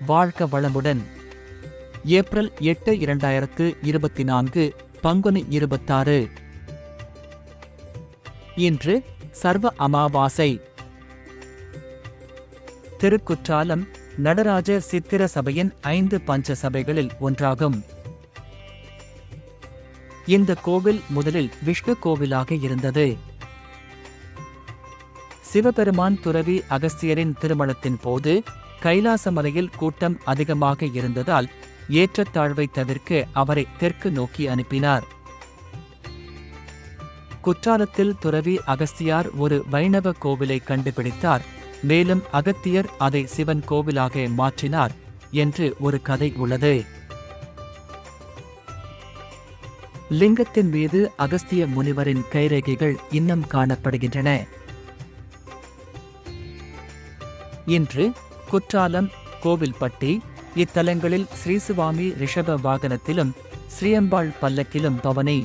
வாழ்க வளமுடன். ஏப்ரல் 8, 2024 பங்குனி 26. இன்று சர்வ அமாவாசை. திருக்குற்றாலம் நடராஜ சித்திர சபையின் 5 பஞ்ச சபைகளில் ஒன்றாகும். இந்த கோவில் முதலில் விஷ்ணு கோவிலாக இருந்தது. சிவபெருமான் துறவி அகஸ்தியரின் திருமணத்தின் போது கைலாசமலையில் கூட்டம் அதிகமாக இருந்ததால் ஏற்றத்தாழ்வை தவிர்க்க அவரை தெற்கு நோக்கி அனுப்பினார். குற்றாலத்தில் துறவி அகஸ்தியார் ஒரு வைணவ கோவிலை கண்டுபிடித்தார். மேலும் அகத்தியர் அதை சிவன் கோவிலாக மாற்றினார் என்று ஒரு கதை உள்ளது. லிங்கத்தின் மீது அகஸ்திய முனிவரின் கைரேகைகள் இன்னும் காணப்படுகின்றன. இன்று குற்றாலம், கோவில்பட்டி இத்தலங்களில் ஸ்ரீசுவாமி ரிஷப வாகனத்திலும் ஸ்ரீயம்பாள் பல்லக்கிலும் பவனி